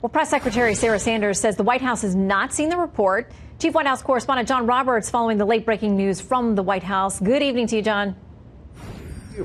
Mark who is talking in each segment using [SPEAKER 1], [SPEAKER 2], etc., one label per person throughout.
[SPEAKER 1] Well, Press Secretary Sarah Sanders says the White House has not seen the report. Chief White House correspondent John Roberts following the late breaking news from the White House. Good evening to you, John.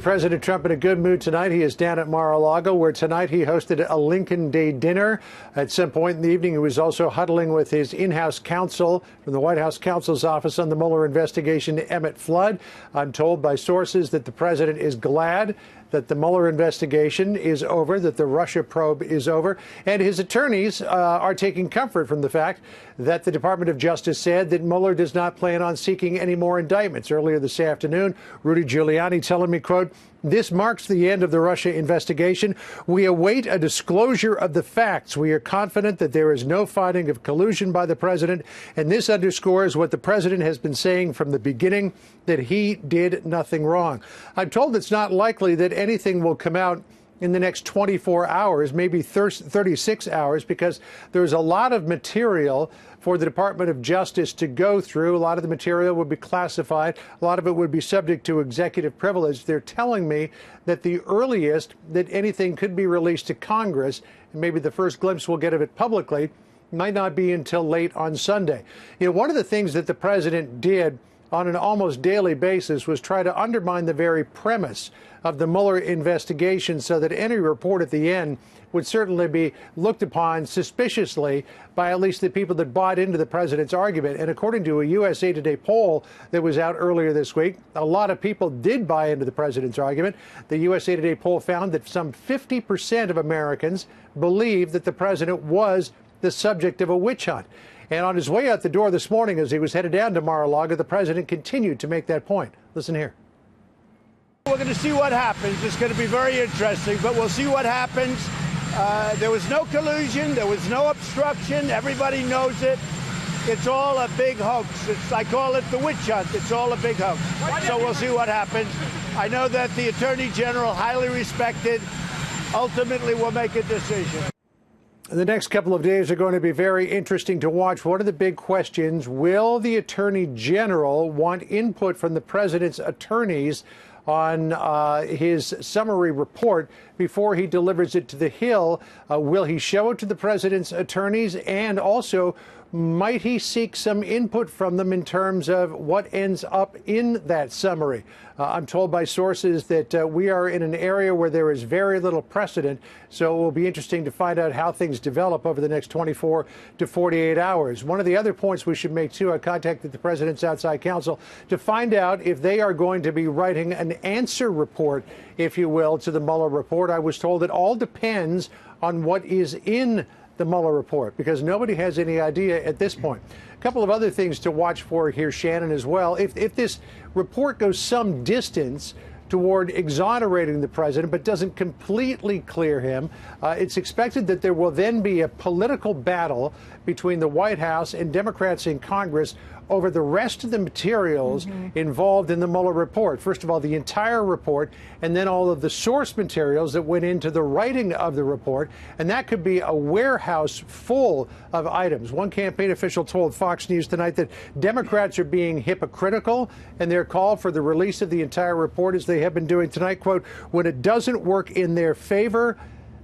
[SPEAKER 2] President Trump in a good mood tonight. He is down at Mar-a-Lago, where tonight he hosted a Lincoln Day dinner. At some point in the evening, he was also huddling with his in-house counsel from the White House counsel's office on the Mueller investigation, Emmett Flood. I'm told by sources that the president is glad that the Mueller investigation is over, that the Russia probe is over, and his attorneys are taking comfort from the fact that the Department of Justice said that Mueller does not plan on seeking any more indictments. Earlier this afternoon, Rudy Giuliani telling me, quote, "This marks the end of the Russia investigation. We await a disclosure of the facts. We are confident that there is no finding of collusion by the president, and this underscores what the president has been saying from the beginning, that he did nothing wrong." I'm told it's not likely that anything will come out in the next 24 hours, maybe 36 hours, because there's a lot of material for the Department of Justice to go through. A lot of the material would be classified. A lot of it would be subject to executive privilege. They're telling me that the earliest that anything could be released to Congress, and maybe the first glimpse we'll get of it publicly, might not be until late on Sunday. You know, one of the things that the president did on an almost daily basis was try to undermine the very premise of the Mueller investigation, so that any report at the end would certainly be looked upon suspiciously by at least the people that bought into the president's argument. And according to a USA Today poll that was out earlier this week, a lot of people did buy into the president's argument. The USA Today poll found that some 50% of Americans believe that the president was the subject of a witch hunt. And on his way out the door this morning, as he was headed down to Mar-a-Lago, the president continued to make that point. Listen here.
[SPEAKER 3] We're going to see what happens. It's going to be very interesting, but we'll see what happens. There was no collusion. There was no obstruction. Everybody knows it. It's all a big hoax. I call it the witch hunt. It's all a big hoax. So we'll see what happens. I know that the Attorney General, highly respected, ultimately will make a decision.
[SPEAKER 2] The next couple of days are going to be very interesting to watch. One of the big questions, will the Attorney General want input from the president's attorneys on his summary report before he delivers it to the Hill? Will he show it to the president's attorneys? And also, might he seek some input from them in terms of what ends up in that summary? I'm told by sources that we are in an area where there is very little precedent, so it will be interesting to find out how things develop over the next 24 to 48 hours. One of the other points we should make, too, I contacted the president's outside counsel to find out if they are going to be writing an answer report, if you will, to the Mueller report. I was told it all depends on what is in the Mueller report, because nobody has any idea at this point. A couple of other things to watch for here, Shannon, as well. If this report goes some distance toward exonerating the president but doesn't completely clear him, it's expected that there will then be a political battle between the White House and Democrats in Congress over the rest of the materials involved in the Mueller report. First of all, the entire report, and then all of the source materials that went into the writing of the report. And that could be a warehouse full of items. One campaign official told Fox News tonight that Democrats are being hypocritical in their call for the release of the entire report, as they have been doing tonight. Quote, "When it doesn't work in their favor,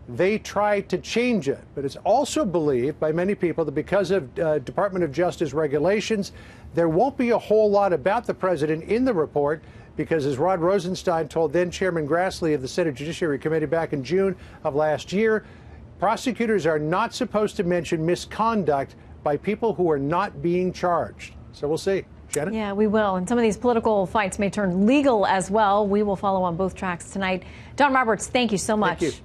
[SPEAKER 2] they try to change it." But it's also believed by many people that because of Department of Justice regulations, there won't be a whole lot about the president in the report, because as Rod Rosenstein told then Chairman Grassley of the Senate Judiciary Committee back in June of last year, prosecutors are not supposed to mention misconduct by people who are not being charged. So we'll see. Shannon?
[SPEAKER 1] Yeah, we will. And some of these political fights may turn legal as well. We will follow on both tracks tonight. John Roberts, thank you so much.
[SPEAKER 2] Thank you.